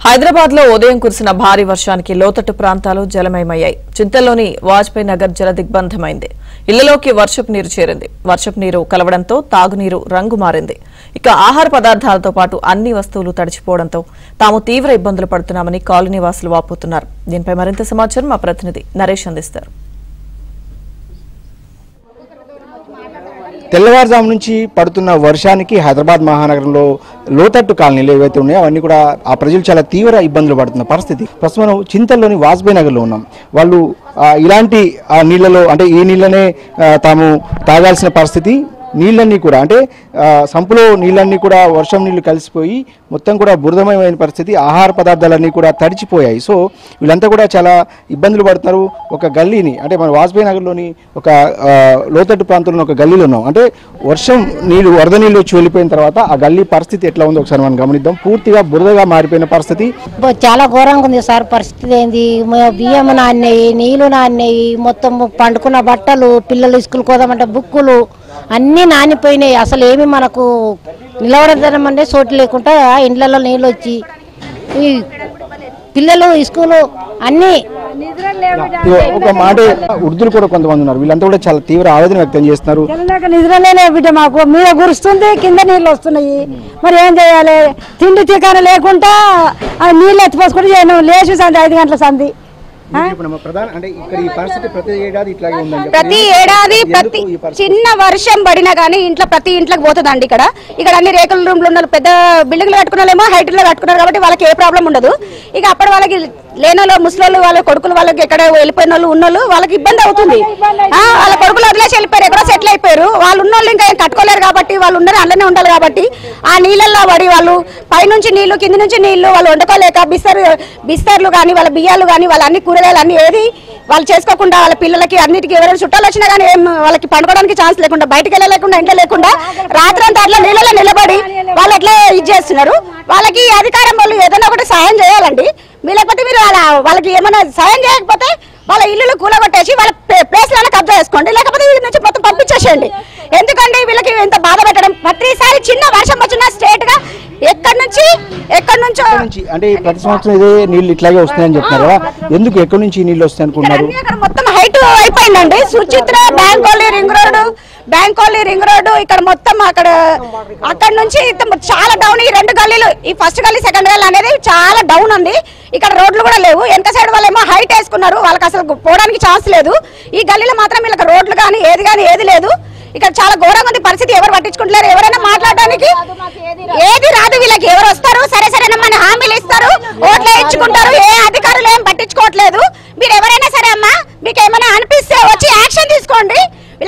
హైదరాబాద్ లో ఉదయం కురిసిన భారీ వర్షానికి లోతట్టు ప్రాంతాలు జలమయమయ్యాయి. చింతల్లోని వాజ్పేయి నగర్ జల దిగ్బంధమైంది. ఇళ్లలోకి వర్షపు నీరు చేరింది. వర్షపు నీరు కలవడంతో తాగునీరు రంగు మారింది. ఇక ఆహార పదార్థాలతో పాటు అన్ని వస్తువులు తడిచిపోవడంతో తాము తీవ్ర ఇబ్బందులు పడుతున్నామని కాలనీ వాసులు వాపోతున్నారు. దీనిపై మరింత సమాచారం మా ప్రతినిధి నరేష్ అందిస్తారు. తెల్లవారుజాము నుంచి పడుతున్న వర్షానికి హైదరాబాద్ మహానగరంలో లోతట్టు కాలనీలు ఏవైతే ఉన్నాయో అవన్నీ కూడా ఆ ప్రజలు చాలా తీవ్ర ఇబ్బందులు పడుతున్న పరిస్థితి. ప్రస్తుతం చింతల్లోని వాజ్పేయి నగర్లో ఉన్నాం. వాళ్ళు ఇలాంటి నీళ్లలో అంటే ఈ నీళ్ళనే తాము తాగాల్సిన పరిస్థితి. నీళ్ళన్నీ కూడా అంటే సంపులో నీళ్ళన్నీ కూడా వర్షం నీళ్లు కలిసిపోయి మొత్తం కూడా బురదమయమైన పరిస్థితి. ఆహార పదార్థాలన్నీ కూడా తడిచిపోయాయి. సో వీళ్ళంతా కూడా చాలా ఇబ్బందులు పడుతున్నారు. ఒక గల్లీని అంటే మన వాజ్పేయి నగర్లోని ఒక లోతట్టు ప్రాంతంలో ఒక గల్లీలో ఉన్నాం. అంటే వర్షం నీళ్లు వరద నీళ్ళు వచ్చి వెళ్ళిపోయిన తర్వాత ఆ గల్లీ పరిస్థితి ఎట్లా ఉందో ఒకసారి మనం గమనిద్దాం. పూర్తిగా బురదగా మారిపోయిన పరిస్థితి. చాలా ఘోరంగా ఉంది సార్ పరిస్థితి. ఏంది బియ్యం నాన్నయ్యి, నీళ్లు నాన్నయ్యి, మొత్తం పండుకున్న బట్టలు, పిల్లలు స్కూల్ కోదామంటే బుక్కులు అన్నీ నానిపోయినాయి. అసలు ఏమి మనకు నిలవడం అంటే చోటు లేకుండా ఇండ్లలో నీళ్ళు వచ్చి ఈ పిల్లలు స్కూలు అన్నీ. ఒక మాట వృద్ధులు కూడా కొంతమంది ఉన్నారు. వీళ్ళంతా కూడా చాలా తీవ్ర ఆవేదన వ్యక్తం చేస్తున్నారు. నిద్రలేనే బిడ్డ మాకు మీద గురుస్తుంది, కింద నీళ్ళు వస్తున్నాయి. మరి ఏం చేయాలి? తిండి చికాన లేకుండా నీళ్ళు ఎత్తిపోసుకుంటే లేచి సంది 5 గంటల సంది. ప్రతి ఏడాది ప్రతి చిన్న వర్షం పడినా కానీ ప్రతి ఇంట్లోకి పోతుందండి. ఇక్కడ అన్ని రేకుల రూమ్లు ఉన్నారు, పెద్ద బిల్డింగ్లు కట్టుకున్నారేమో, హైట్లో కట్టుకున్నారు కాబట్టి వాళ్ళకి ఏ ప్రాబ్లం ఉండదు. ఇక అప్పటి వాళ్ళకి లేనోళ్ళు, ముసలోళ్ళు, వాళ్ళ కొడుకులు వాళ్ళకి ఎక్కడ వెళ్ళిపోయిన వాళ్ళు ఉన్నోళ్ళు వాళ్ళకి ఇబ్బంది అవుతుంది. వాళ్ళ కొడుకులు వదిలేసి వెళ్ళిపోయారు, ఎక్కడో సెటిల్ అయిపోయారు. వాళ్ళు ఉన్నోళ్ళు ఇంకా ఏం కట్టుకోలేరు కాబట్టి వాళ్ళు ఉండరు, అందులోనే ఉండాలి కాబట్టి ఆ నీళ్ళల్లో పడి వాళ్ళు పైనుంచి నీళ్లు కింది నుంచి నీళ్లు వాళ్ళు వండుకోలేక బిస్తర్లు కానీ వాళ్ళ బియ్యాలు కానీ వాళ్ళ అన్ని కూరగాయలు అన్ని ఏది వాళ్ళు చేసుకోకుండా వాళ్ళ పిల్లలకి అన్నిటికీ ఎవరైనా చుట్టాలు వచ్చినా కానీ ఏం వాళ్ళకి పండుకోవడానికి ఛాన్స్ లేకుండా, బయటకు వెళ్ళలేకుండా, ఇంట్లో లేకుండా రాత్రంతా అట్లా నీళ్ళలో నిలబడి వాళ్ళు ఎట్లా ఇది చేస్తున్నారు. వాళ్ళకి అధికారం వాళ్ళు ఏదైనా ఒకటి సాయం చేయాలండి. లేకపోతే మీరు వాళ్ళకి ఏమైనా సాయం చేయకపోతే వాళ్ళ ఇల్లు కూలగొట్టేసి వాళ్ళ ప్లేస్లను కబ్జా చేసుకోండి, లేకపోతే వీళ్ళ నుంచి మొత్తం పంపించేసేయండి. ఎందుకంటే వీళ్ళకి ఇంత బాధ పెట్టడం. ప్రతిసారి చిన్న వర్షం వచ్చిన స్ట్రేట్ గా ఎక్కడి నుంచో అంటే ప్రతి సంవత్సరం ఇదే నీళ్లు ఇట్లాగే వస్తాయని చెప్తున్నారు. ఎందుకు ఎక్కడి నుంచి నీళ్లు వస్తాయి అనుకున్నారు? మొత్తం హైట్ అయిపోయిందండి. Suchitra bank colony ring road ఇక్కడ మొత్తం అక్కడ నుంచి చాలా డౌన్. ఈ 2 గల్లీలు, ఈ ఫస్ట్ గల్లీ సెకండ్ గల్లీ అనేది చాలా డౌన్ ఉంది. ఇక్కడ రోడ్లు కూడా లేవు. వెనక సైడ్ వాళ్ళేమో హైట్ వేసుకున్నారు, వాళ్ళకి అసలు పోవడానికి ఛాన్స్ లేదు. ఈ గల్లీలో మాత్రం వీళ్ళకి రోడ్లు కానీ ఏది లేదు. ఇక్కడ చాలా ఘోరంగా ఉంది పరిస్థితి. ఎవరు పట్టించుకుంటలేరు. ఎవరైనా మాట్లాడడానికి ఏది రాదు వీళ్ళకి. ఎవరు వస్తారు, సరేనమ్మని హామీలు ఇస్తారు, ఓట్లు వేయించుకుంటారు. ఏ అధికారులు ఏం పట్టించుకోవట్లేదు. మీరు ఎవరైనా సరే అమ్మా, మీకు ఏమైనా అనిపిస్తే వచ్చి యాక్షన్ తీసుకోండి,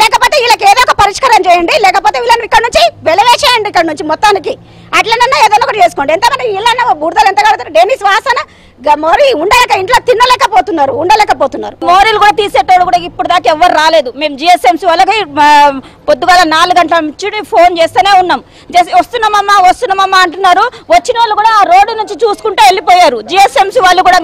లేకపోతే వీళ్ళకి ఏదో ఒక పరిష్కారం చేయండి, లేకపోతే వీళ్ళని ఇక్కడ నుంచి వెలవేసేయండి. ఇక్కడ నుంచి మొత్తానికి అట్లనన్నా ఏదైనా ఒకటి చేసుకోండి. ఎంతమంది ఇళ్ళన్నా బురదలు ఎంత కడతారు. డెనిస్ వాసన మోరీ ఇంట్లో ఉండలేకపోతున్నారు. మోరీలు కూడా తీసేటోడు కూడా ఇప్పుడు దాకా ఎవరు రాలేదు. మేము జిఎస్ఎంసీ వాళ్ళకి పొద్దుగాల 4 గంటల నుంచి ఫోన్ చేస్తూనే ఉన్నాం. వస్తున్నామమ్మా అంటున్నారు. వచ్చిన వాళ్ళు కూడా ఆ రోడ్డు నుంచి చూసుకుంటూ వెళ్ళిపోయారు. జిఎస్ఎంసీ వాళ్ళు కూడా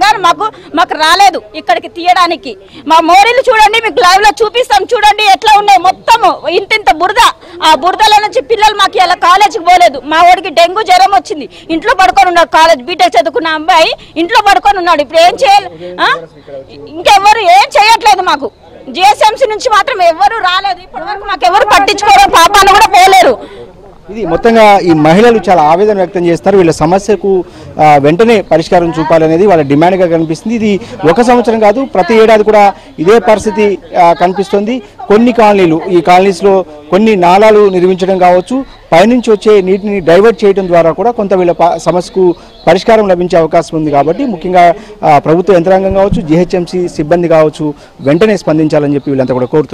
మాకు రాలేదు ఇక్కడికి తీయడానికి. మా మోరీలు చూడండి, మీకు లైవ్ లో చూపిస్తాం. చూడండి ఎట్లా ఉన్నాయి. మొత్తం ఇంత బురద. ఆ బురదల నుంచి పిల్లలు మాకు ఇలా కాలేజీకి పోలేదు. మా వాడికి డెంగ్యూ జ్వరం వచ్చింది, ఇంట్లో పడుకొని ఉన్నాడు. కాలేజ్ బీటెక్ చదువుకున్న అబ్బాయి ఇంట్లో పడుకొని ఉన్నాడు. ఇప్పుడు ఏం చేయాలి? ఇంకెవరు ఏం చేయట్లేదు. మాకు జిఎస్ఎంసీ నుంచి మాత్రం ఎవరు రాలేదు. ఇప్పటి వరకు మాకు ఎవరు పట్టించుకోరు, పాపాలు కూడా పోలేరు. ఇది మొత్తంగా ఈ మహిళలు చాలా ఆవేదన వ్యక్తం చేస్తారు. వీళ్ళ సమస్యకు వెంటనే పరిష్కారం చూపాలనేది వాళ్ళ డిమాండ్గా కనిపిస్తుంది. ఇది 1 సంవత్సరం కాదు, ప్రతి ఏడాది కూడా ఇదే పరిస్థితి కనిపిస్తుంది. కొన్ని కాలనీలు, ఈ కాలనీస్లో కొన్ని నాలాలు నిర్మించడం కావచ్చు, పైనుంచి వచ్చే నీటిని డైవర్ట్ చేయడం ద్వారా కూడా కొంత వీళ్ళ సమస్యకు పరిష్కారం లభించే అవకాశం ఉంది. కాబట్టి ముఖ్యంగా ప్రభుత్వ యంత్రాంగం కావచ్చు, జిహెచ్ఎంసీ సిబ్బంది కావచ్చు వెంటనే స్పందించాలని చెప్పి వీళ్ళంతా కూడా కోరుతున్నారు.